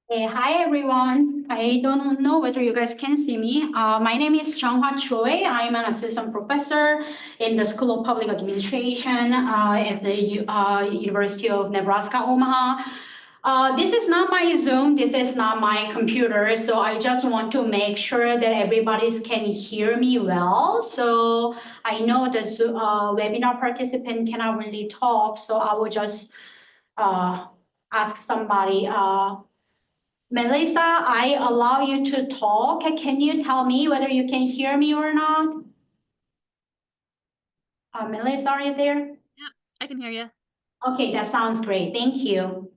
Hey, hi everyone. I don't know whether you guys can see me. My name is Junghwa Choi. I'm an assistant professor in the School of Public Administration at the University of Nebraska Omaha. This is not my Zoom. This is not my computer. So I just want to make sure that everybody can hear me well. So I know the webinar participant cannot really talk. So I will just ask somebody. Melissa, I allow you to talk. Can you tell me whether you can hear me or not? Melissa, are you there? Yep, I can hear you. Okay, that sounds great. Thank you.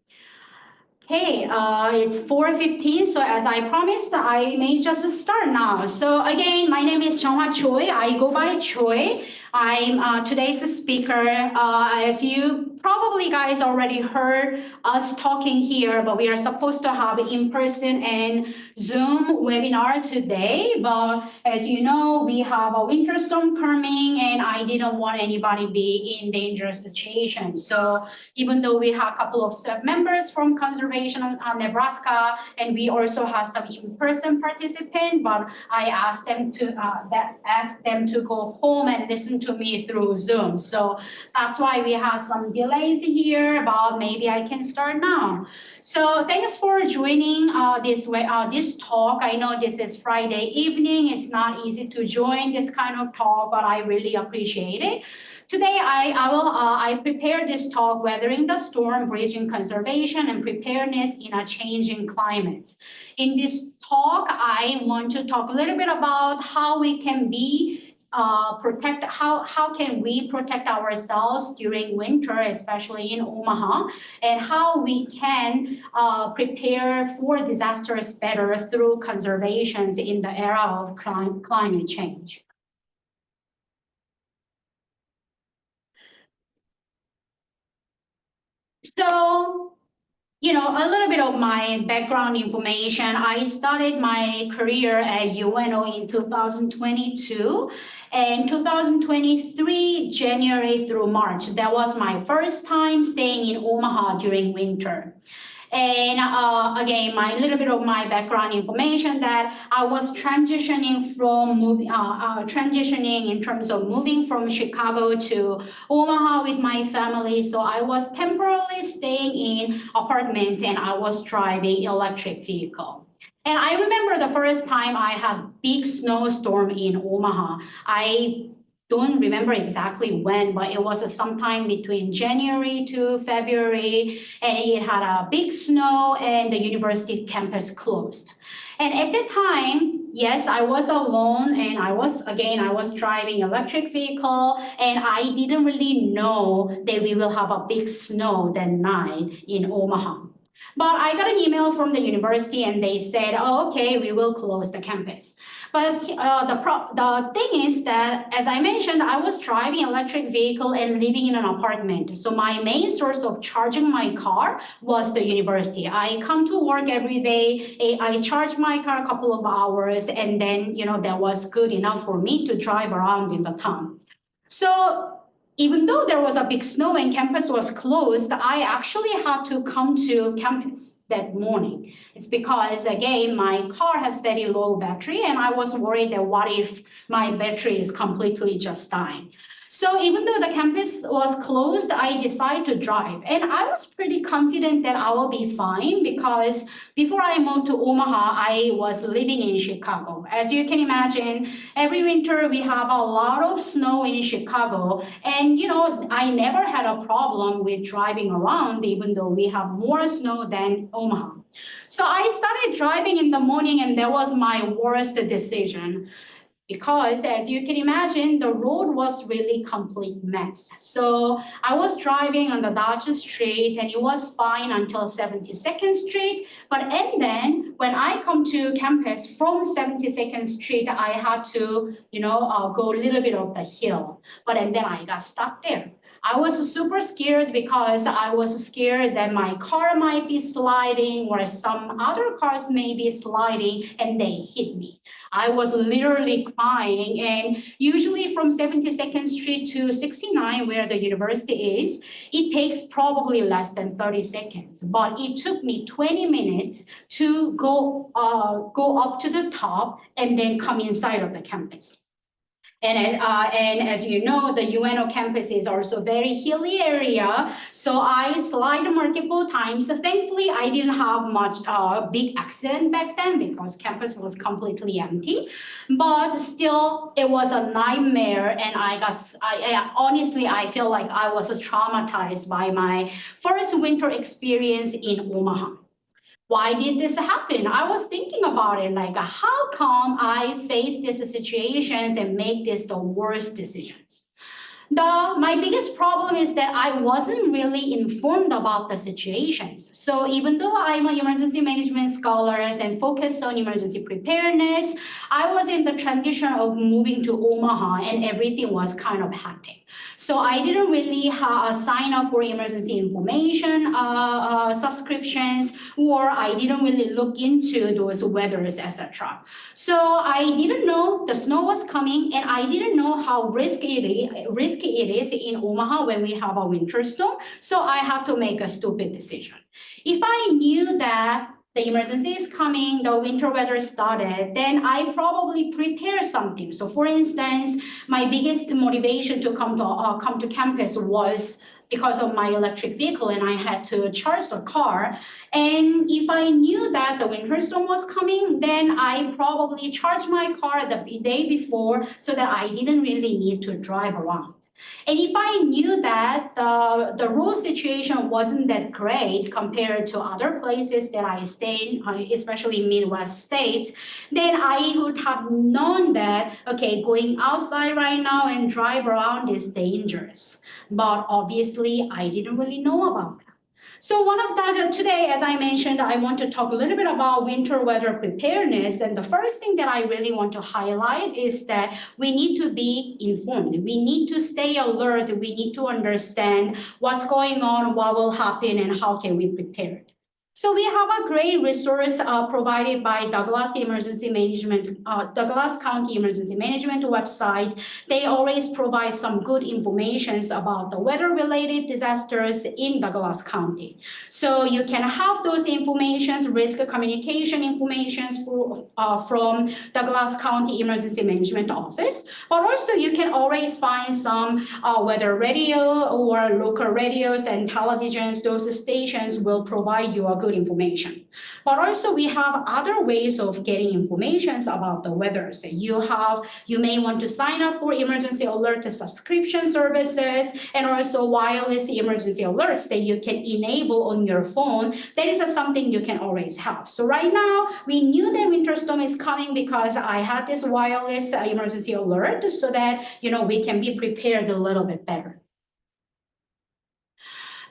Hey, it's 4:15, so as I promised, I may just start now. So again, my name is Junghwa Choi. I go by Choi. I'm today's speaker. As you probably guys already heard us talking here, but we are supposed to have in-person and Zoom webinar today. But as you know, we have a winter storm coming, and I didn't want anybody be in dangerous situation. So even though we have a couple of staff members from Conservation Nebraska, and we also have some in-person participants, but I asked them to go home and listen to me through Zoom. So that's why we have some delays here, but maybe I can start now. So thanks for joining this talk. I know this is Friday evening. It's not easy to join this kind of talk, but I really appreciate it. Today, I prepared this talk, Weathering the Storm, Bridging Conservation and Preparedness in a Changing Climate. In this talk, I want to talk a little bit about how we can how can we protect ourselves during winter, especially in Omaha, and how we can prepare for disasters better through conservations in the era of climate change. So, a little bit of my background information. I started my career at UNO in 2022. And 2023, January through March, that was my first time staying in Omaha during winter. And again, my little bit of my background information that I was transitioning in terms of moving from Chicago to Omaha with my family. So I was temporarily staying in apartment and I was driving electric vehicle. And I remember the first time I had big snowstorm in Omaha. I don't remember exactly when, but it was sometime between January to February, and it had a big snow and the university campus closed. And at the time, yes, I was alone and I was driving electric vehicle and I didn't really know that we will have a big snow that night in Omaha. But I got an email from the university and they said, oh, okay, we will close the campus. But the thing is that, as I mentioned, I was driving electric vehicle and living in an apartment. So my main source of charging my car was the university. I come to work every day. I charge my car a couple of hours, and then that was good enough for me to drive around in the town. So even though there was a big snow and campus was closed, I actually had to come to campus that morning. It's because, again, my car has very low battery, and I was worried that what if my battery is completely just dying. So even though the campus was closed, I decided to drive. And I was pretty confident that I will be fine because before I moved to Omaha, I was living in Chicago. As you can imagine, every winter we have a lot of snow in Chicago. And, I never had a problem with driving around, even though we have more snow than Omaha. So I started driving in the morning, and that was my worst decision because, as you can imagine, the road was really complete mess. So I was driving on the Dodge Street and it was fine until 72nd Street. And then when I come to campus from 72nd Street, I had to, go a little bit of the hill. And then I got stuck there. I was super scared because I was scared that my car might be sliding or some other cars may be sliding and they hit me. I was literally crying, and usually from 72nd Street to 69, where the university is, it takes probably less than 30 seconds, but it took me 20 minutes to go up to the top and then come inside of the campus. And as you know, the UNO campus is also very hilly area. So I slide multiple times. Thankfully, I didn't have much big accident back then because campus was completely empty. But still, it was a nightmare. And honestly, I feel like I was traumatized by my first winter experience in Omaha. Why did this happen? I was thinking about it, like how come I face these situations and make this the worst decisions? My biggest problem is that I wasn't really informed about the situations. So even though I'm an emergency management scholar and focused on emergency preparedness, I was in the transition of moving to Omaha and everything was kind of hectic. So I didn't really sign up for emergency information subscriptions, or I didn't really look into those weathers, etc. So I didn't know the snow was coming, and I didn't know how risky it is in Omaha when we have a winter storm. So I had to make a stupid decision. If I knew that the emergency is coming, the winter weather started, then I probably prepare something. So for instance, my biggest motivation to come to campus was because of my electric vehicle, and I had to charge the car. And if I knew that the winter storm was coming, then I probably charged my car the day before so that I didn't really need to drive around. And if I knew that the road situation wasn't that great compared to other places that I stayed, especially Midwest states, then I would have known that, okay, going outside right now and drive around is dangerous. But obviously, I didn't really know about that. So one of that today, as I mentioned, I want to talk a little bit about winter weather preparedness. And the first thing that I really want to highlight is that we need to be informed. We need to stay alert. We need to understand what's going on, what will happen, and how can we prepare. So we have a great resource provided by Douglas County Emergency Management website. They always provide some good information about the weather-related disasters in Douglas County. So you can have those informations, risk communication informations from Douglas County Emergency Management Office. But also you can always find some weather radio or local radios and televisions. Those stations will provide you a good information. But also we have other ways of getting information about the weather. So you may want to sign up for emergency alert subscription services and also wireless emergency alerts that you can enable on your phone. That is something you can always have. So right now we knew that winter storm is coming because I had this wireless emergency alert so that we can be prepared a little bit better.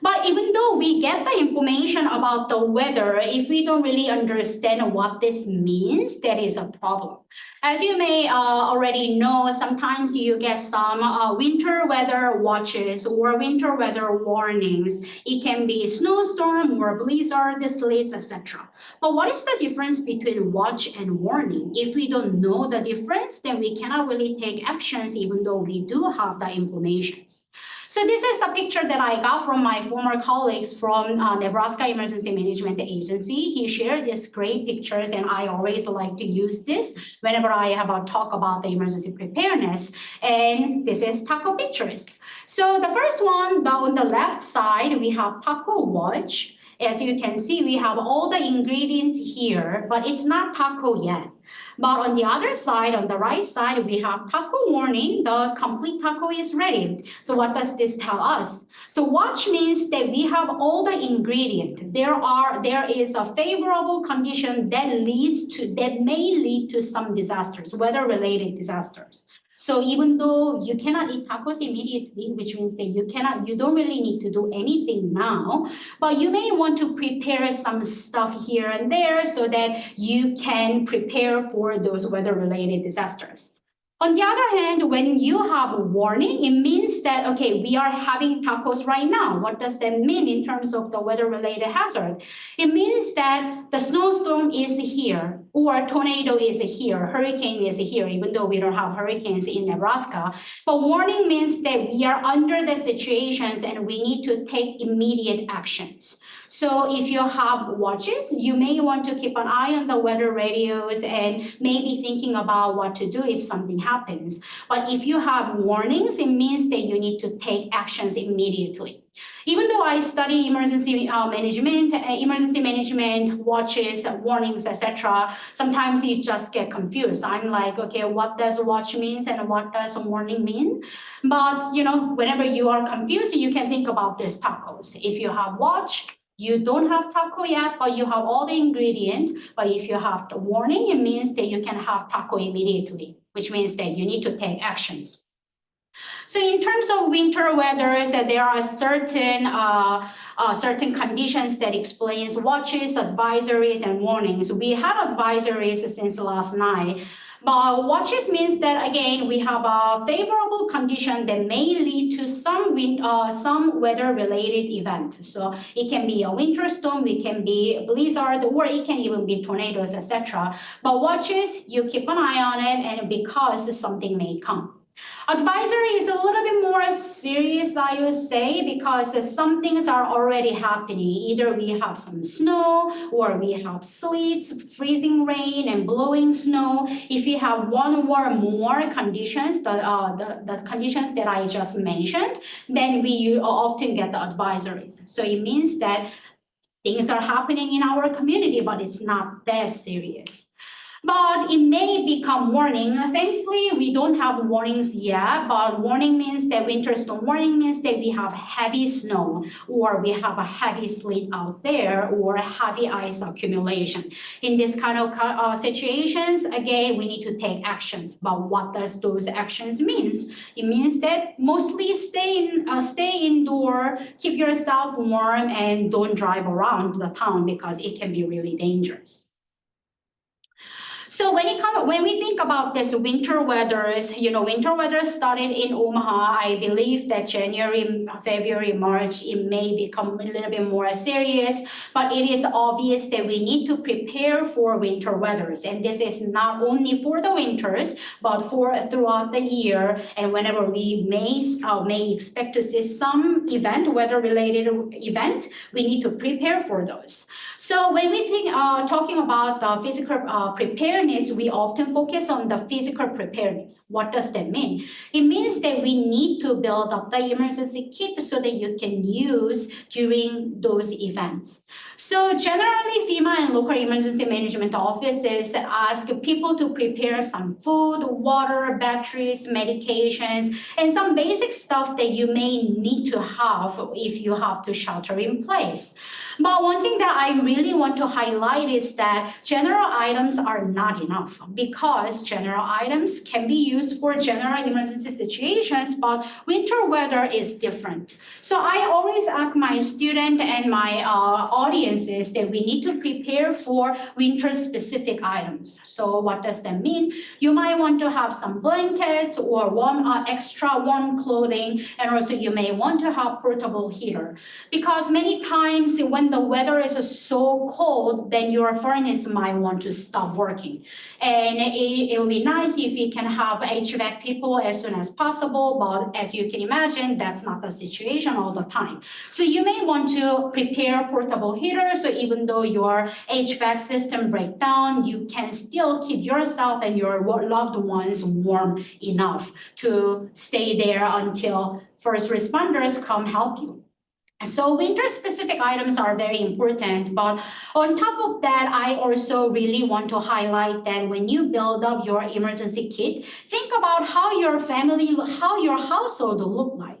But even though we get the information about the weather, if we don't really understand what this means, that is a problem. As you may already know, sometimes you get some winter weather watches or winter weather warnings. It can be snowstorm or blizzard, sleets, etc. But what is the difference between watch and warning? If we don't know the difference, then we cannot really take actions even though we do have the information. So this is a picture that I got from my former colleagues from Nebraska Emergency Management Agency. He shared these great pictures, and I always like to use this whenever I have a talk about the emergency preparedness. And this is taco pictures. So the first one, on the left side, we have taco watch. As you can see, we have all the ingredients here, but it's not taco yet. But on the other side, on the right side, we have taco warning. The complete taco is ready. So what does this tell us? So watch means that we have all the ingredients. There is a favorable condition that may lead to some disasters, weather-related disasters. So even though you cannot eat tacos immediately, which means that you don't really need to do anything now, but you may want to prepare some stuff here and there so that you can prepare for those weather-related disasters. On the other hand, when you have a warning, it means that, okay, we are having tacos right now. What does that mean in terms of the weather-related hazard? It means that the snowstorm is here, or tornado is here, hurricane is here, even though we don't have hurricanes in Nebraska. But warning means that we are under the situations and we need to take immediate actions. So if you have watches, you may want to keep an eye on the weather radios and maybe thinking about what to do if something happens. But if you have warnings, it means that you need to take actions immediately. Even though I study emergency management, watches, warnings, etc., sometimes you just get confused. I'm like, okay, what does watch means and what does warning mean? But whenever you are confused, you can think about these tacos. If you have watch, you don't have taco yet, but you have all the ingredient. But if you have the warning, it means that you can have taco immediately, which means that you need to take actions. So in terms of winter weather, there are certain conditions that explains watches, advisories, and warnings. We had advisories since last night. But watches means that, again, we have a favorable condition that may lead to some weather-related event. So it can be a winter storm, it can be a blizzard, or it can even be tornadoes, etc. But watches, you keep an eye on it, and because something may come. Advisory is a little bit more serious, I would say, because some things are already happening. Either we have some snow, or we have sleet, freezing rain, and blowing snow. If you have one or more conditions, the conditions that I just mentioned, then we often get the advisories. So it means that things are happening in our community, but it's not that serious. But it may become warning. Thankfully, we don't have warnings yet, but warning means that winter storm warning means that we have heavy snow, or we have a heavy sleet out there, or heavy ice accumulation. In this kind of situations, again, we need to take actions. But what does those actions means? It means that mostly stay indoor, keep yourself warm, and don't drive around the town because it can be really dangerous. So when we think about this winter weathers, winter weather started in Omaha. I believe that January, February, March, it may become a little bit more serious, but it is obvious that we need to prepare for winter weathers. And this is not only for the winters, but for throughout the year. And whenever we may expect to see some event, weather-related event, we need to prepare for those. So when we think talking about the physical preparedness, we often focus on the physical preparedness. What does that mean? It means that we need to build up the emergency kit so that you can use during those events. So generally, FEMA and local emergency management offices ask people to prepare some food, water, batteries, medications, and some basic stuff that you may need to have if you have to shelter in place. But one thing that I really want to highlight is that general items are not enough, because general items can be used for general emergency situations, but winter weather is different. So I always ask my student and my audiences that we need to prepare for winter-specific items. So what does that mean? You might want to have some blankets or extra warm clothing, and also you may want to have portable heater, because many times when the weather is so cold, then your furnace might want to stop working. And it would be nice if you can have HVAC people as soon as possible, but as you can imagine, that's not the situation all the time. So you may want to prepare portable heaters, so even though your HVAC system breaks down, you can still keep yourself and your loved ones warm enough to stay there until first responders come help you. So winter-specific items are very important, but on top of that, I also really want to highlight that when you build up your emergency kit, think about how your family, how your household will look like.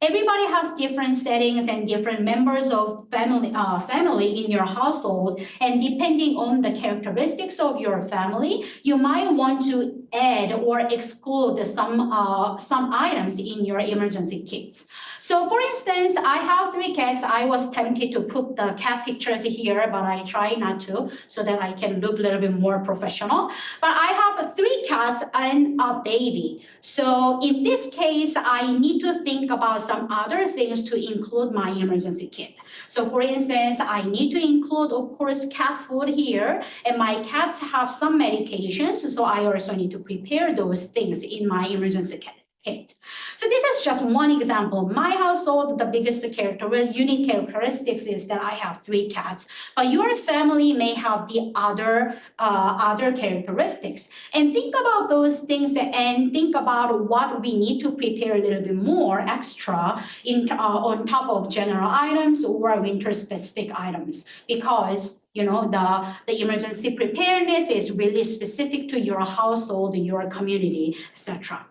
Everybody has different settings and different members of family in your household. And depending on the characteristics of your family, you might want to add or exclude some items in your emergency kits. So for instance, I have 3 cats. I was tempted to put the cat pictures here, but I try not to so that I can look a little bit more professional. But I have 3 cats and a baby. So in this case, I need to think about some other things to include my emergency kit. So for instance, I need to include, of course, cat food here, and my cats have some medications, so I also need to prepare those things in my emergency kit. So this is just one example. My household, the biggest unique characteristics is that I have 3 cats, but your family may have the other characteristics. And think about those things and think about what we need to prepare a little bit more extra on top of general items or winter-specific items, because the emergency preparedness is really specific to your household, your community, etc.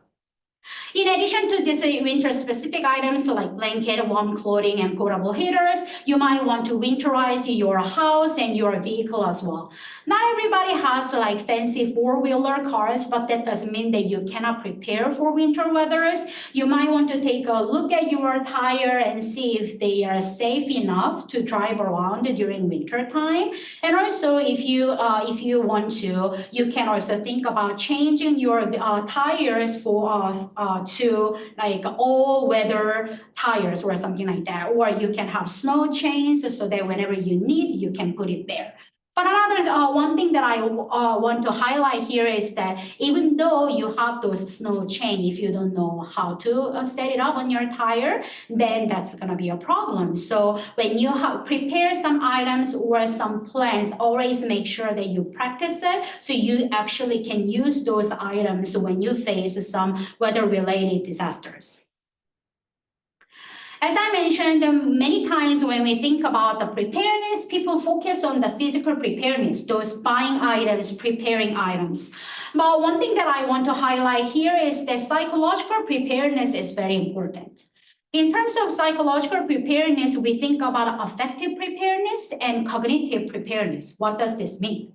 In addition to these winter-specific items like blanket, warm clothing, and portable heaters, you might want to winterize your house and your vehicle as well. Not everybody has like fancy 4-wheeler cars, but that doesn't mean that you cannot prepare for winter weathers. You might want to take a look at your tire and see if they are safe enough to drive around during winter time. And also, if you want to, you can also think about changing your tires to like all-weather tires or something like that. Or you can have snow chains so that whenever you need, you can put it there. But another one thing that I want to highlight here is that even though you have those snow chain, if you don't know how to set it up on your tire, then that's going to be a problem. So when you prepare some items or some plans, always make sure that you practice it so you actually can use those items when you face some weather-related disasters. As I mentioned, many times when we think about the preparedness, people focus on the physical preparedness, those buying items, preparing items. But one thing that I want to highlight here is that psychological preparedness is very important. In terms of psychological preparedness, we think about affective preparedness and cognitive preparedness. What does this mean?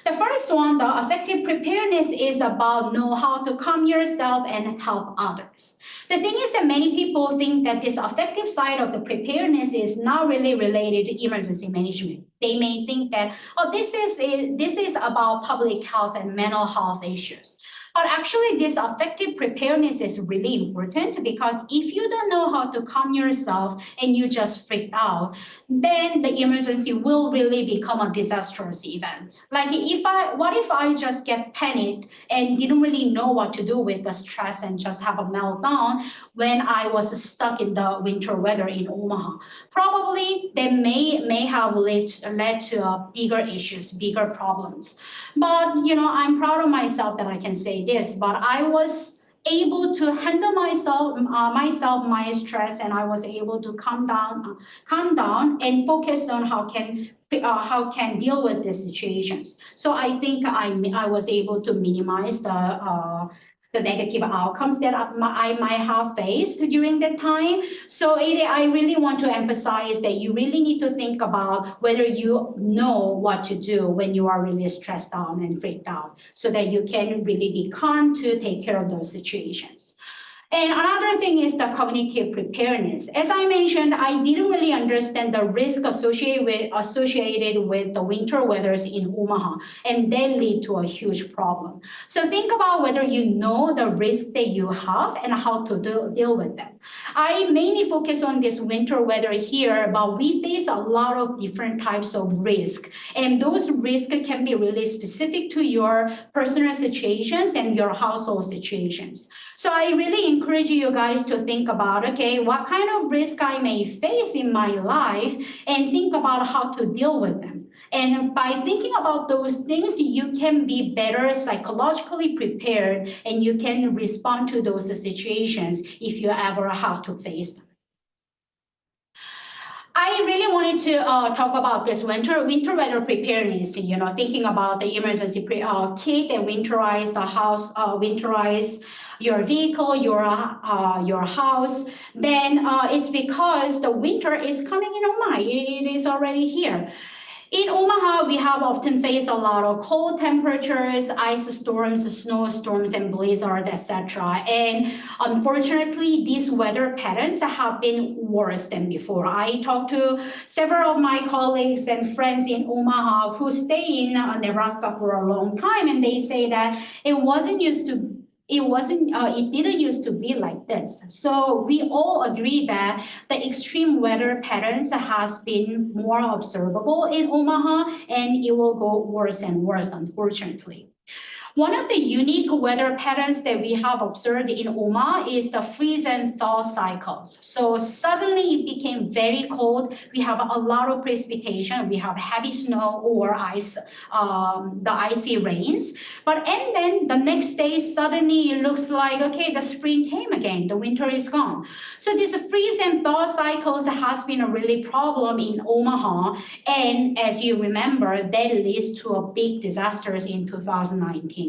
The first one, the affective preparedness, is about know how to calm yourself and help others. The thing is that many people think that this affective side of the preparedness is not really related to emergency management. They may think that, oh, this is about public health and mental health issues. But actually, this affective preparedness is really important, because if you don't know how to calm yourself and you just freak out, then the emergency will really become a disastrous event. Like what if I just get panicked and didn't really know what to do with the stress and just have a meltdown when I was stuck in the winter weather in Omaha? Probably that may have led to bigger issues, bigger problems. But I'm proud of myself that I can say this, but I was able to handle my stress, and I was able to calm down and focus on how can deal with these situations. So I think I was able to minimize the negative outcomes that I might have faced during that time. So I really want to emphasize that you really need to think about whether you know what to do when you are really stressed out and freaked out, so that you can really be calm to take care of those situations. And another thing is the cognitive preparedness. As I mentioned, I didn't really understand the risk associated with the winter weathers in Omaha, and that lead to a huge problem. So think about whether you know the risk that you have and how to deal with them. I mainly focus on this winter weather here, but we face a lot of different types of risk, and those risks can be really specific to your personal situations and your household situations. So I really encourage you guys to think about, okay, what kind of risk I may face in my life, and think about how to deal with them. And by thinking about those things, you can be better psychologically prepared, and you can respond to those situations if you ever have to face them. I really wanted to talk about this winter weather preparedness, thinking about the emergency kit and winterize the house, winterize your vehicle, your house. Then it's because the winter is coming in Omaha. It is already here. In Omaha, we have often faced a lot of cold temperatures, ice storms, snowstorms, and blizzards, etc. And unfortunately, these weather patterns have been worse than before. I talked to several of my colleagues and friends in Omaha who stay in Nebraska for a long time, and they say that it didn't used to be like this. So we all agree that the extreme weather patterns has been more observable in Omaha, and it will go worse and worse, unfortunately. One of the unique weather patterns that we have observed in Omaha is the freeze and thaw cycles. So suddenly it became very cold. We have a lot of precipitation. We have heavy snow or ice, the icy rains. And then the next day, suddenly it looks like, okay, the spring came again. The winter is gone. So this freeze and thaw cycles has been a really problem in Omaha. And as you remember, that leads to a big disasters in 2019.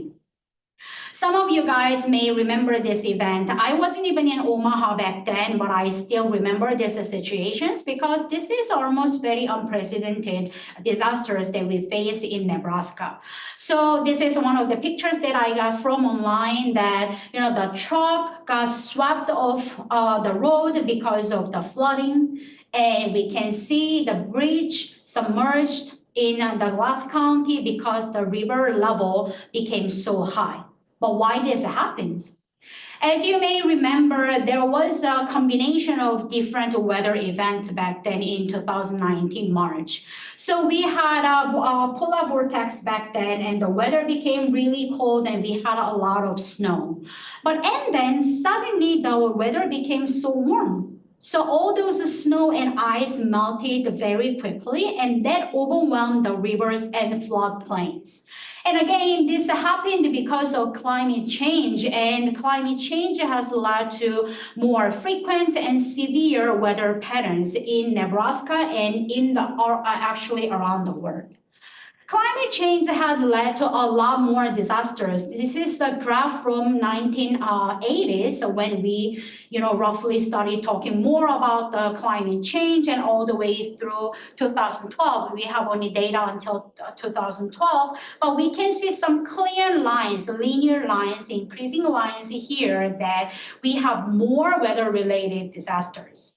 Some of you guys may remember this event. I wasn't even in Omaha back then, but I still remember these situations because this is almost very unprecedented disasters that we face in Nebraska. So this is one of the pictures that I got from online that, the truck got swept off the road because of the flooding. And we can see the bridge submerged in Douglas County because the river level became so high. But why this happens? As you may remember, there was a combination of different weather events back then in 2019 March. So we had a polar vortex back then, and the weather became really cold, and we had a lot of snow. And then suddenly the weather became so warm. So all those snow and ice melted very quickly, and that overwhelmed the rivers and floodplains. And again, this happened because of climate change, and climate change has led to more frequent and severe weather patterns in Nebraska and actually around the world. Climate change had led to a lot more disasters. This is the graph from 1980s when we, roughly started talking more about the climate change, and all the way through 2012. We have only data until 2012, but we can see some clear lines, linear lines, increasing lines here that we have more weather-related disasters.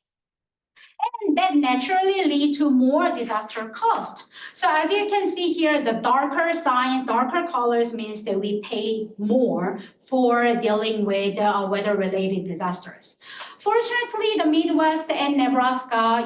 And that naturally lead to more disaster cost. So as you can see here, the darker signs, darker colors means that we pay more for dealing with weather-related disasters. Fortunately, the Midwest and Nebraska,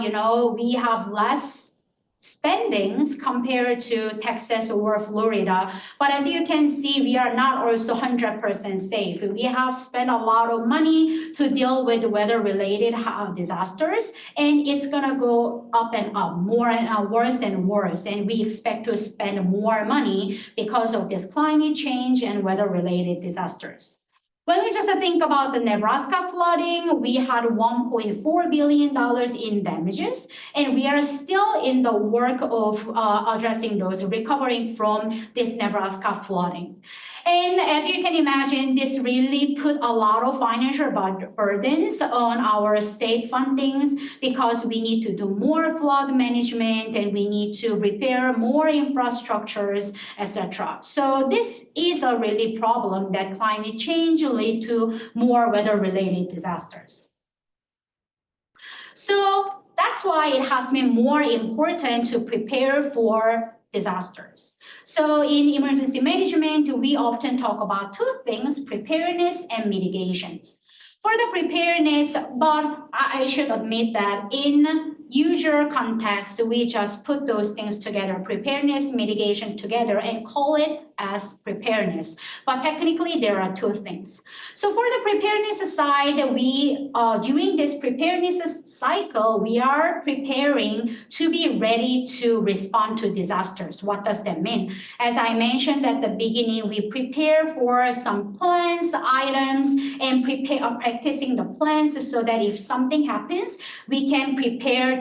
we have less spendings compared to Texas or Florida. But as you can see, we are not also 100% safe. We have spent a lot of money to deal with weather-related disasters, and it's gonna go up and up, more and worse and worse. And we expect to spend more money because of this climate change and weather-related disasters. When we just think about the Nebraska flooding, we had $1.4 billion in damages, and we are still in the work of addressing those, recovering from this Nebraska flooding. And as you can imagine, this really put a lot of financial burdens on our state fundings because we need to do more flood management, and we need to repair more infrastructures, etc. So this is a really problem that climate change lead to more weather-related disasters. So that's why it has been more important to prepare for disasters. So in emergency management, we often talk about two things: preparedness and mitigations. For the preparedness, but I should admit that in usual context, we just put those things together, preparedness, mitigation together, and call it as preparedness. But technically, there are two things. So for the preparedness side, we during this preparedness cycle, we are preparing to be ready to respond to disasters. What does that mean? As I mentioned at the beginning, we prepare for some plans, items, and practicing the plans so that if something happens, we can prepare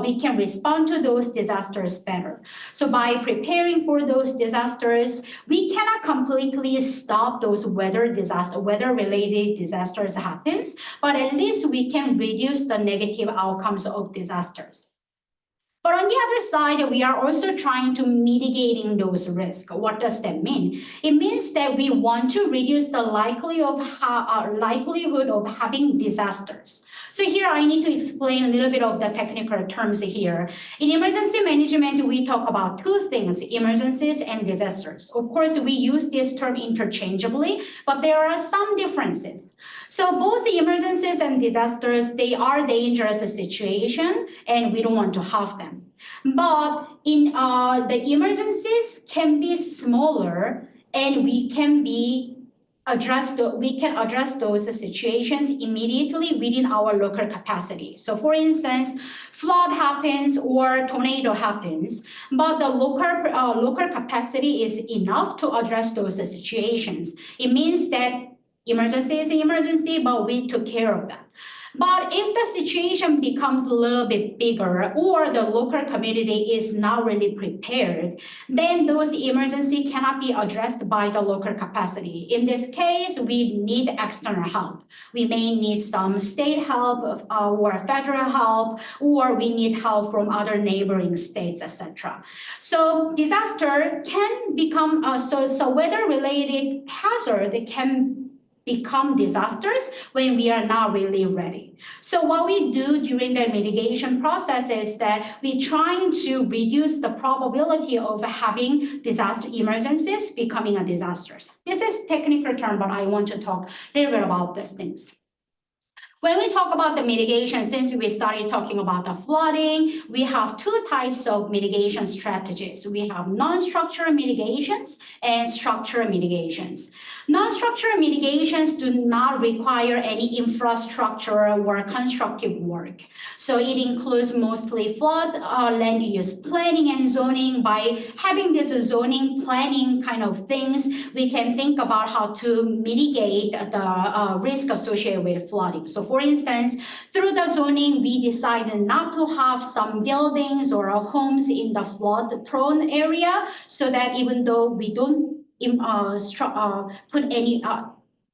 we can respond to those disasters better. So by preparing for those disasters, we cannot completely stop those weather-related disasters happens, but at least we can reduce the negative outcomes of disasters. But on the other side, we are also trying to mitigating those risks. What does that mean? It means that we want to reduce the likelihood of having disasters. So here I need to explain a little bit of the technical terms here. In emergency management, we talk about two things, emergencies and disasters. Of course, we use this term interchangeably, but there are some differences. So both the emergencies and disasters, they are dangerous situation and we don't want to have them. But in the emergencies can be smaller and we can address those situations immediately within our local capacity. So for instance, flood happens or tornado happens, but the local capacity is enough to address those situations. It means that emergency is an emergency, but we took care of that. But if the situation becomes a little bit bigger or the local community is not really prepared, then those emergencies cannot be addressed by the local capacity. In this case, we need external help. We may need some state help or federal help, or we need help from other neighboring states, etc. So disaster can become, so weather-related hazard can become disasters when we are not really ready. So what we do during the mitigation process is that we're trying to reduce the probability of having disaster emergencies becoming a disasters. This is technical term, but I want to talk a little bit about these things. When we talk about the mitigation, since we started talking about the flooding, we have two types of mitigation strategies. We have non-structural mitigations and structural mitigations. Non-structural mitigations do not require any infrastructure or constructive work. So it includes mostly flood land use planning and zoning. By having this zoning planning kind of things, we can think about how to mitigate the risk associated with flooding. So for instance, through the zoning, we decided not to have some buildings or homes in the flood-prone area, so that even though we don't put any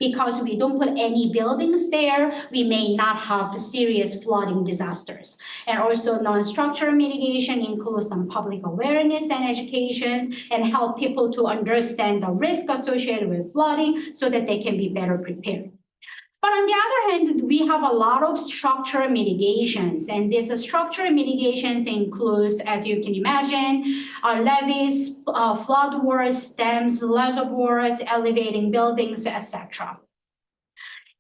because we don't put any buildings there, we may not have serious flooding disasters. And also non-structural mitigation includes some public awareness and education and help people to understand the risk associated with flooding so that they can be better prepared. But on the other hand, we have a lot of structural mitigations, and these structural mitigations includes, as you can imagine, levees, flood walls, dams, reservoirs, elevating buildings, etc.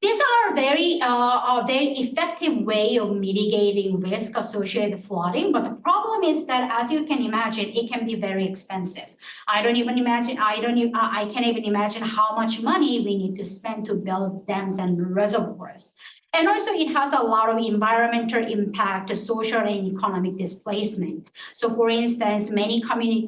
These are a very effective way of mitigating risk associated with flooding, but the problem is that, as you can imagine, it can be very expensive. I can't even imagine how much money we need to spend to build dams and reservoirs. And also it has a lot of environmental impact, social and economic displacement. So for instance, many communities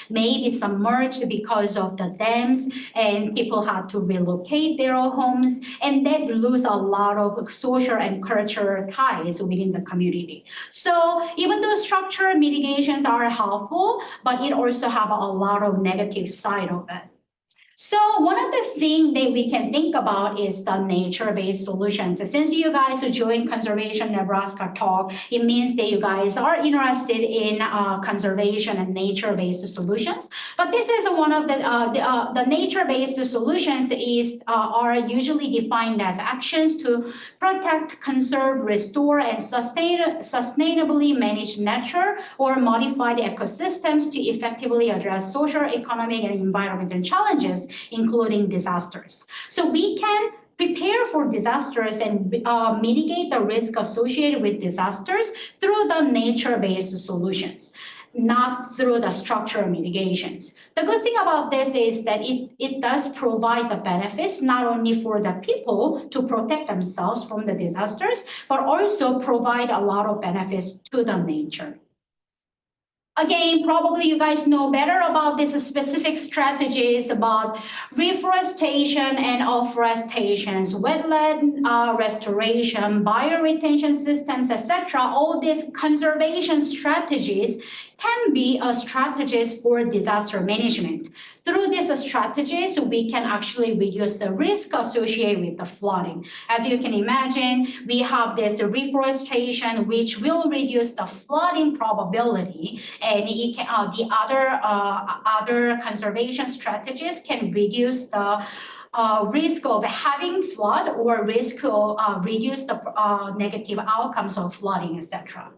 may be submerged because of the dams, and people had to relocate their homes, and that lose a lot of social and cultural ties within the community. So even though structural mitigations are helpful, but it also have a lot of negative side of it. So one of the things that we can think about is the nature-based solutions. Since you guys joined Conservation Nebraska talk, it means that you guys are interested in conservation and nature-based solutions. But this is one of the nature-based solutions are usually defined as actions to protect, conserve, restore, and sustainably manage nature or modified ecosystems to effectively address social, economic, and environmental challenges, including disasters. So we can prepare for disasters and mitigate the risk associated with disasters through the nature-based solutions, not through the structural mitigations. The good thing about this is that it does provide the benefits not only for the people to protect themselves from the disasters, but also provide a lot of benefits to the nature. Again, probably you guys know better about these specific strategies about reforestation and afforestation, wetland restoration, bioretention systems, etc. All these conservation strategies can be strategies for disaster management. Through these strategies, we can actually reduce the risk associated with the flooding. As you can imagine, we have this reforestation, which will reduce the flooding probability, and it can, the other conservation strategies can reduce the risk of having flood or risk of reduce the negative outcomes of flooding, etc.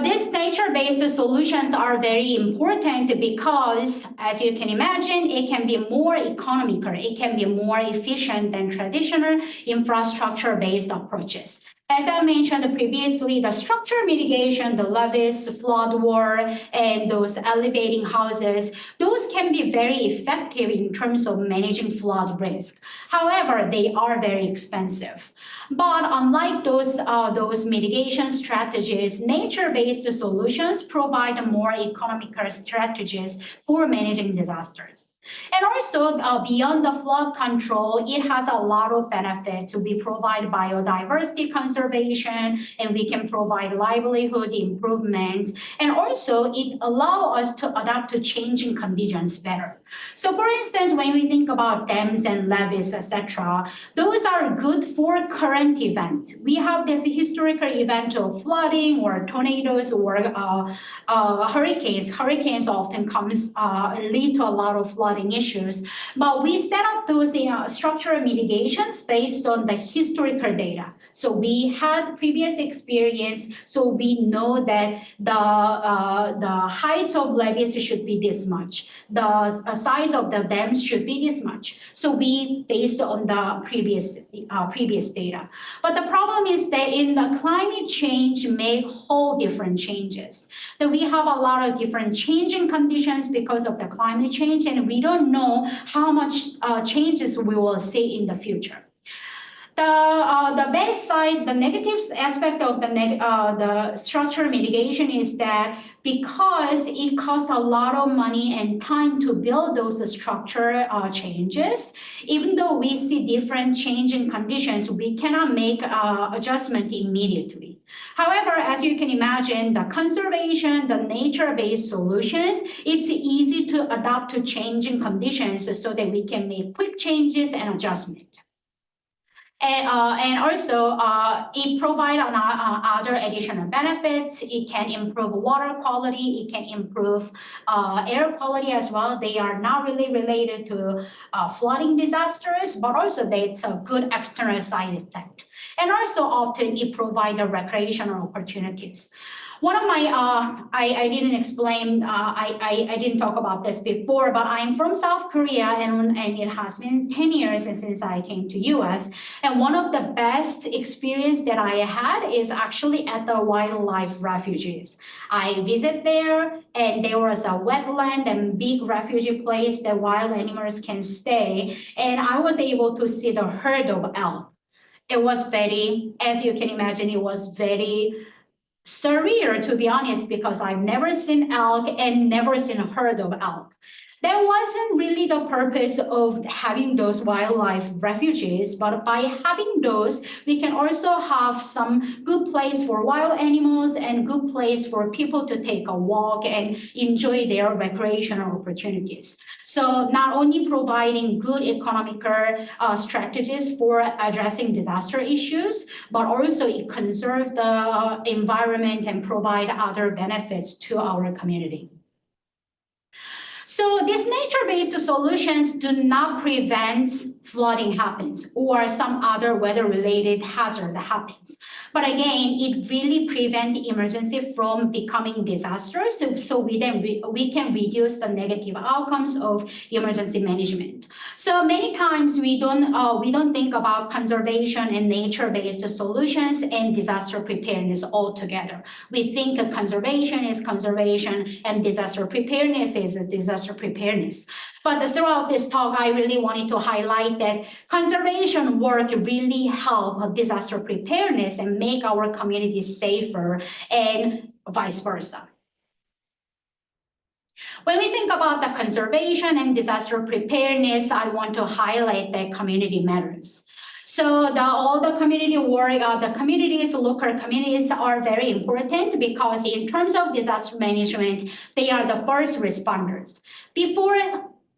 These nature-based solutions are very important because, as you can imagine, it can be more economical, it can be more efficient than traditional infrastructure-based approaches. As I mentioned previously, the structure mitigation, the levees, flood wall, and those elevating houses, those can be very effective in terms of managing flood risk. However, they are very expensive. But unlike those mitigation strategies, nature-based solutions provide more economical strategies for managing disasters. And also, beyond the flood control, it has a lot of benefits. We provide biodiversity conservation, and we can provide livelihood improvements. And also, it allows us to adapt to changing conditions better. So, for instance, when we think about dams and levees, etc., those are good for current events. We have this historical event of flooding or tornadoes or hurricanes. Hurricanes often lead to a lot of flooding issues, but we set up those structural mitigations based on the historical data. So we had previous experience, so we know that the heights of levees should be this much. The size of the dams should be this much. So we based on the previous data. But the problem is that in the climate change make whole different changes. That we have a lot of different changing conditions because of the climate change, and we don't know how much changes we will see in the future. The bad side, the negative aspect of the structural mitigation is that because it costs a lot of money and time to build those structure changes, even though we see different changing conditions, we cannot make adjustment immediately. However, as you can imagine, the conservation, the nature-based solutions, it's easy to adapt to changing conditions so that we can make quick changes and adjustment. And also, it provides other additional benefits. It can improve water quality. It can improve air quality as well. They are not really related to flooding disasters, but also it's a good external side effect. And also, often it provides recreational opportunities. One of my, I didn't explain, I didn't talk about this before, but I'm from South Korea, and it has been 10 years since I came to US. And one of the best experience that I had is actually at the wildlife refuges. I visit there, and there was a wetland and big refugee place that wild animals can stay. And I was able to see the herd of elk. It was very, as you can imagine, it was very surreal, to be honest, because I've never seen elk and never seen a herd of elk. That wasn't really the purpose of having those wildlife refuges, but by having those, we can also have some good place for wild animals and good place for people to take a walk and enjoy their recreational opportunities. So not only providing good economical strategies for addressing disaster issues, but also it conserves the environment and provide other benefits to our community. So these nature-based solutions do not prevent flooding happens or some other weather-related hazard that happens. But again, it really prevents emergency from becoming disasters, so we can reduce the negative outcomes of emergency management. So many times we don't think about conservation and nature-based solutions and disaster preparedness altogether. We think conservation is conservation and disaster preparedness is disaster disaster preparedness. But throughout this talk, I really wanted to highlight that conservation work really help disaster preparedness and make our communities safer and vice versa. When we think about the conservation and disaster preparedness, I want to highlight that community matters. So all the community work, the communities, local communities are very important because in terms of disaster management, they are the first responders. Before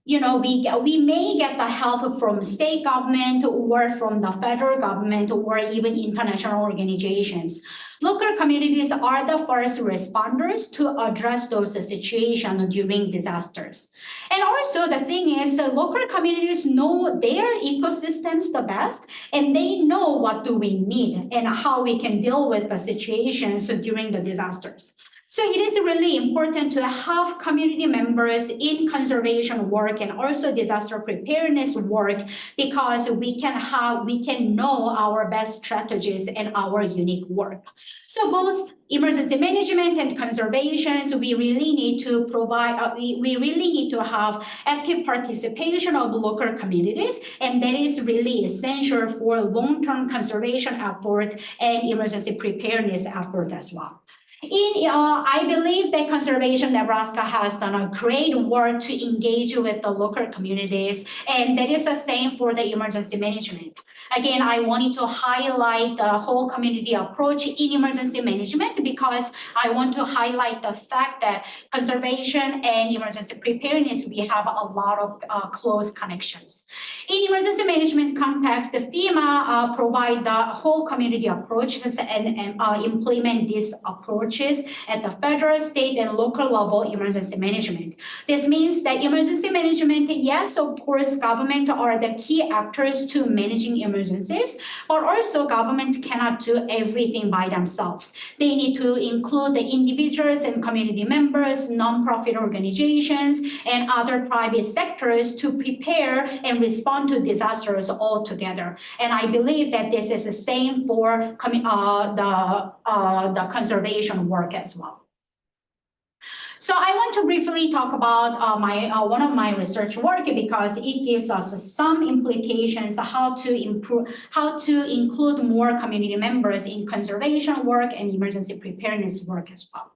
we may get the help from state government or from the federal government or even international organizations. Local communities are the first responders to address those situations during disasters. And also the thing is, local communities know their ecosystems the best, and they know what do we need and how we can deal with the situations during the disasters. So it is really important to have community members in conservation work and also disaster preparedness work because we can know our best strategies and our unique work. So both emergency management and conservation, we really need to provide, we really need to have active participation of local communities, and that is really essential for long-term conservation effort and emergency preparedness effort as well. I believe that Conservation Nebraska has done a great work to engage with the local communities, and that is the same for the emergency management. Again, I wanted to highlight the whole community approach in emergency management because I want to highlight the fact that conservation and emergency preparedness, we have a lot of close connections. In emergency management context, the FEMA provide the whole community approaches and implement these approaches at the federal, state, and local level emergency management. This means that emergency management, yes, of course, government are the key actors to managing emergencies, but also government cannot do everything by themselves. They need to include the individuals and community members, nonprofit organizations, and other private sectors to prepare and respond to disasters all together. And I believe that this is the same for the conservation work as well. So I want to briefly talk about one of my research work because it gives us some implications how to include more community members in conservation work and emergency preparedness work as well.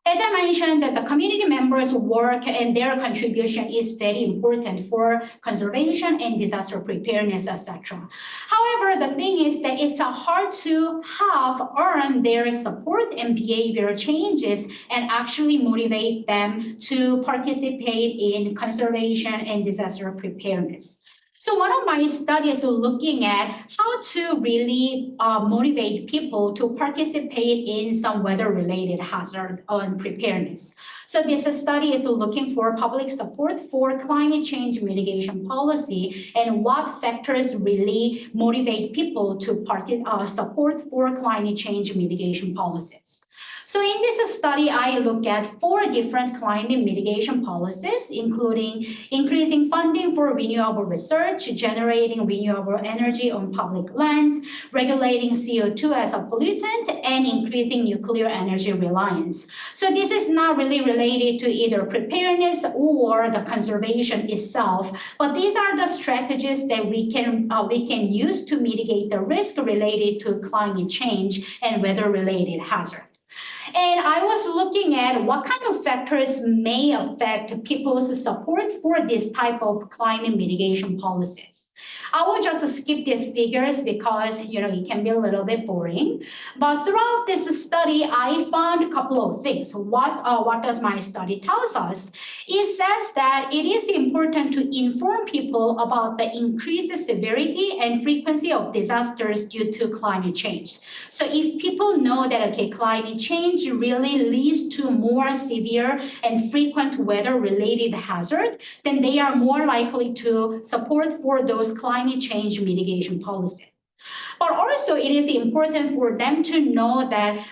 As I mentioned, that the community members' work and their contribution is very important for conservation and disaster preparedness, etc. However, the thing is that it's hard to earn their support and behavior changes and actually motivate them to participate in conservation and disaster preparedness. So one of my studies is looking at how to really motivate people to participate in some weather-related hazard and preparedness. So this study is looking for public support for climate change mitigation policy and what factors really motivate people to support for climate change mitigation policies. So in this study, I look at 4 different climate mitigation policies, including increasing funding for renewable research, generating renewable energy on public lands, regulating CO2 as a pollutant, and increasing nuclear energy reliance. So this is not really related to either preparedness or the conservation itself, but these are the strategies that we can use to mitigate the risk related to climate change and weather-related hazard. And I was looking at what kind of factors may affect people's support for this type of climate mitigation policies. I will just skip these figures because it can be a little bit boring. But throughout this study, I found a couple of things. What does my study tell us? It says that it is important to inform people about the increased severity and frequency of disasters due to climate change. So if people know that climate change really leads to more severe and frequent weather-related hazard, then they are more likely to support for those climate change mitigation policies. But also, it is important for them to know that,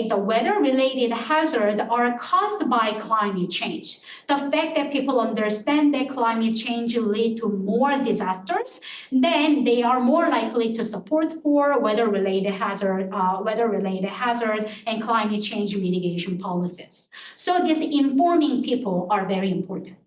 the weather-related hazards are caused by climate change. The fact that people understand that climate change leads to more disasters, then they are more likely to support for weather-related hazard and climate change mitigation policies. So these informing people are very important.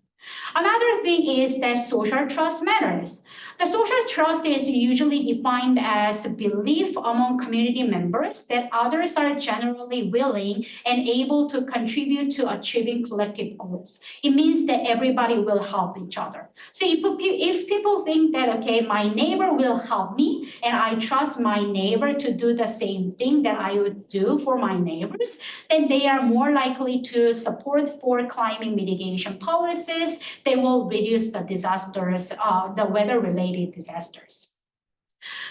Another thing is that social trust matters. The social trust is usually defined as belief among community members that others are generally willing and able to contribute to achieving collective goals. It means that everybody will help each other. So if people think that, okay, my neighbor will help me and I trust my neighbor to do the same thing that I would do for my neighbors, then they are more likely to support for climate mitigation policies. They will reduce the disasters, the weather-related disasters.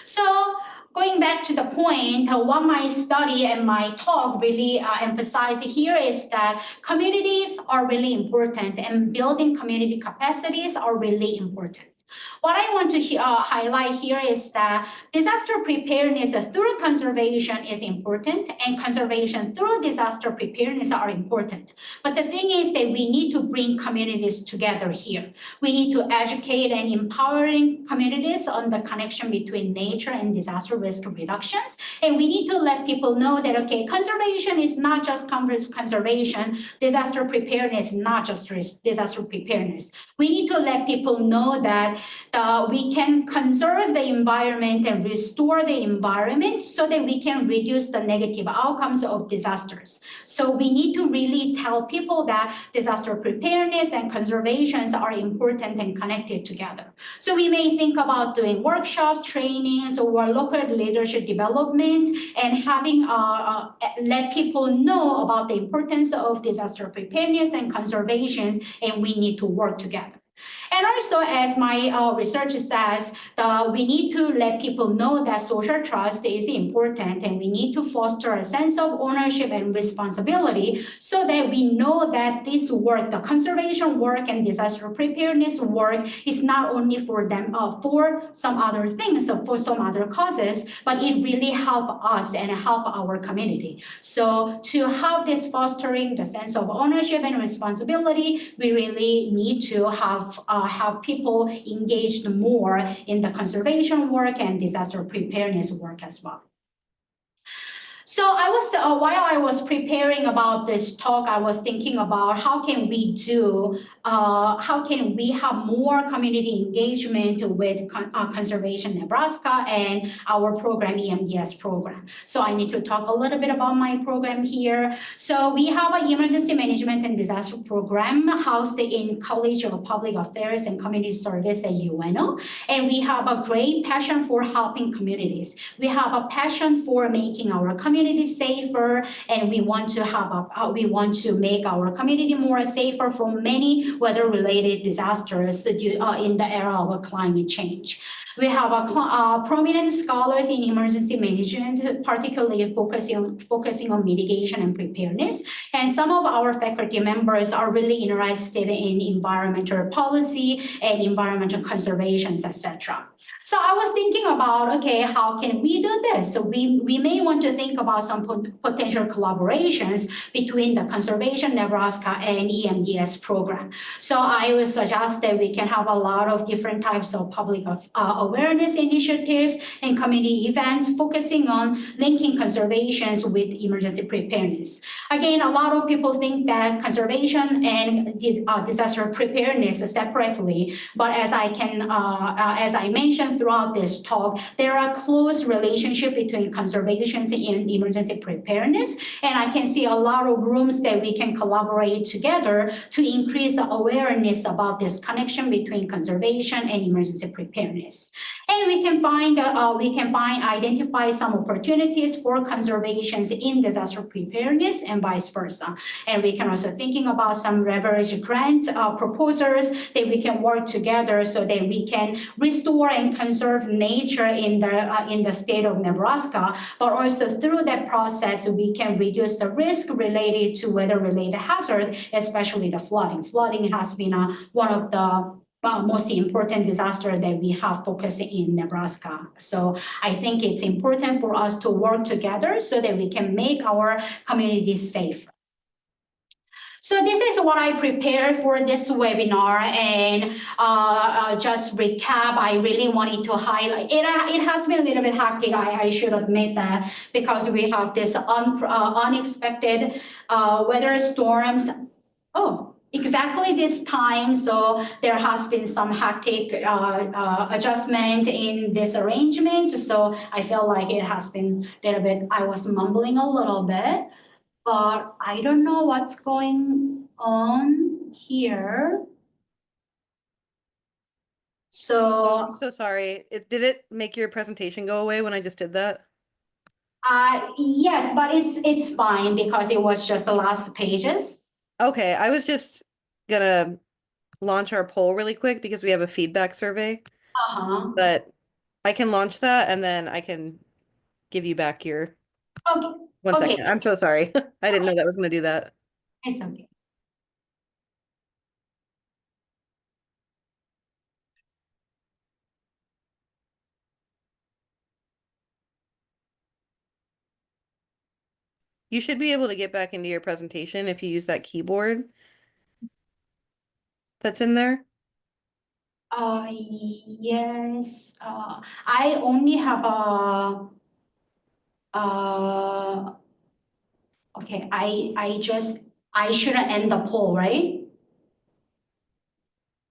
So going back to the point, what my study and my talk really emphasize here is that communities are really important and building community capacities are really important. What I want to highlight here is that disaster preparedness through conservation is important and conservation through disaster preparedness are important. But the thing is that we need to bring communities together here. We need to educate and empowering communities on the connection between nature and disaster risk reductions. And we need to let people know that, okay, conservation is not just conservation, disaster preparedness is not just disaster preparedness. We need to let people know that we can conserve the environment and restore the environment so that we can reduce the negative outcomes of disasters. So we need to really tell people that disaster preparedness and conservation are important and connected together. So we may think about doing workshops, trainings, or local leadership development and having let people know about the importance of disaster preparedness and conservation, and we need to work together. And also, as my research says, we need to let people know that social trust is important and we need to foster a sense of ownership and responsibility so that we know that this work, the conservation work and disaster preparedness work is not only for them, for some other things, for some other causes, but it really helps us and help our community. So to have this fostering the sense of ownership and responsibility, we really need to have people engaged more in the conservation work and disaster preparedness work as well. So I was, while I was preparing about this talk, I was thinking about how can we have more community engagement with Conservation Nebraska and our program, EMDS program. So I need to talk a little bit about my program here. So we have an emergency management and disaster program housed in College of Public Affairs and Community Service at UNO. And we have a great passion for helping communities. We have a passion for making our community safer, and we want to make our community more safer from many weather-related disasters in the era of climate change. We have prominent scholars in emergency management, particularly focusing on mitigation and preparedness. And some of our faculty members are really interested in environmental policy and environmental conservation, etc. So I was thinking about, okay, how can we do this? So we may want to think about some potential collaborations between the Conservation Nebraska and EMDS program. So I would suggest that we can have a lot of different types of public awareness initiatives and community events focusing on linking conservations with emergency preparedness. Again, a lot of people think that conservation and disaster preparedness separately, but as I mentioned throughout this talk, there are close relationship between conservation and emergency preparedness, and I can see a lot of rooms that we can collaborate together to increase the awareness about this connection between conservation and emergency preparedness. And we can identify some opportunities for conservations in disaster preparedness and vice versa. And we can also thinking about some leverage grant proposals that we can work together so that we can restore and conserve nature in the state of Nebraska, but also through that process, we can reduce the risk related to weather-related hazard, especially the flooding. Flooding has been one of the most important disaster that we have focused in Nebraska. So I think it's important for us to work together so that we can make our communities safe. So this is what I prepared for this webinar, and just recap, I really wanted to highlight, it has been a little bit hectic, I should admit that, because we have this unexpected weather storms. Oh, exactly this time. So there has been some hectic adjustment in this arrangement. So I feel like it has been a little bit, I was mumbling a little bit, but I don't know what's going on here. Oh, I'm So so sorry. Did it make your presentation go away when I just did that? yes, but it's fine because it was just the last pages. Okay, I was just gonna launch our poll really quick because we have a feedback survey, Uh-huh. but I can launch that and then I can give you back your Okay. 1 second. Okay. I'm so sorry. I didn't know that was gonna do that. It's okay. You should be able to get back into your presentation if you use that keyboard that's in there. Yes. I only have a okay. I shouldn't end the poll, right?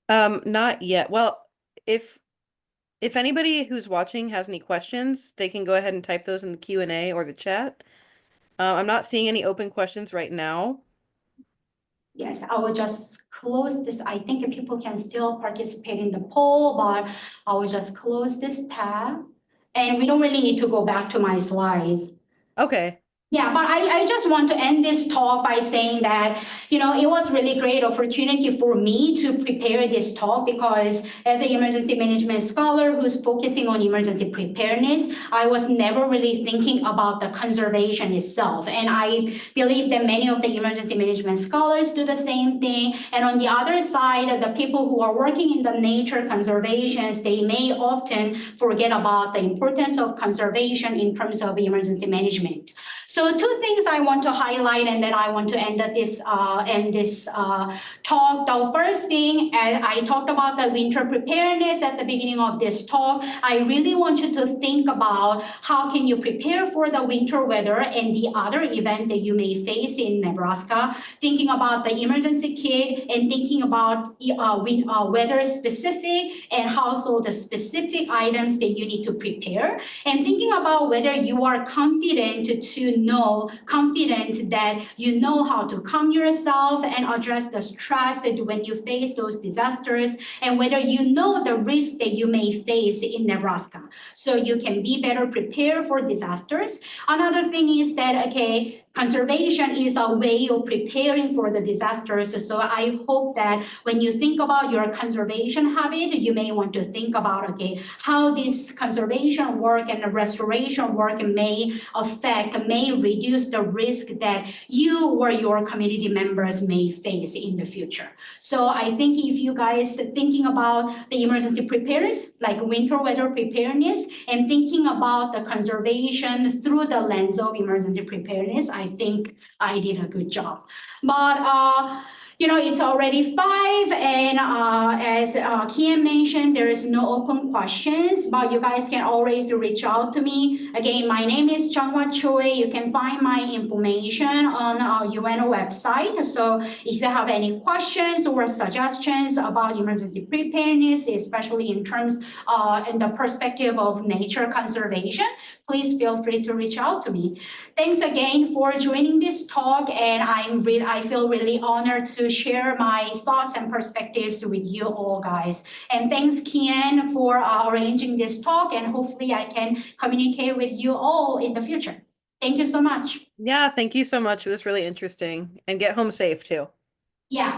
Not yet. Well, if anybody who's watching has any questions, they can go ahead and type those in the Q&A or the chat. I'm not seeing any open questions right now. Yes, I will just close this. I think people can still participate in the poll, but I will just close this tab. And we don't really need to go back to my slides. Okay. Yeah, but I just want to end this talk by saying that, it was really great opportunity for me to prepare this talk because as an emergency management scholar who's focusing on emergency preparedness, I was never really thinking about the conservation itself. And I believe that many of the emergency management scholars do the same thing. And on the other side, the people who are working in the nature conservations, they may often forget about the importance of conservation in terms of emergency management. So two things I want to highlight, and then I want to end this talk. The first thing, as I talked about the winter preparedness at the beginning of this talk, I really want you to think about how can you prepare for the winter weather and the other event that you may face in Nebraska. Thinking about the emergency kit and thinking about weather specific and household specific items that you need to prepare, and thinking about whether you are confident that you know how to calm yourself and address the stress that when you face those disasters, and whether you know the risk that you may face in Nebraska, so you can be better prepared for disasters. Another thing is that, okay, conservation is a way of preparing for the disasters. So I hope that when you think about your conservation habit, you may want to think about, okay, how this conservation work and the restoration work may reduce the risk that you or your community members may face in the future. So I think if you guys thinking about the emergency preparedness, like winter weather preparedness, and thinking about the conservation through the lens of emergency preparedness, I think I did a good job. But it's already 5, and as Kian mentioned, there is no open questions, but you guys can always reach out to me. Again, my name is Junghwa Choi. You can find my information on our UNO website. So if you have any questions or suggestions about emergency preparedness, especially in terms in the perspective of nature conservation, please feel free to reach out to me. Thanks again for joining this talk, and I feel really honored to share my thoughts and perspectives with you all, guys. And thanks, Kian, for arranging this talk, and hopefully I can communicate with you all in the future. Thank you so much. Yeah, thank you so much. It was really interesting. And get home safe too. Yeah.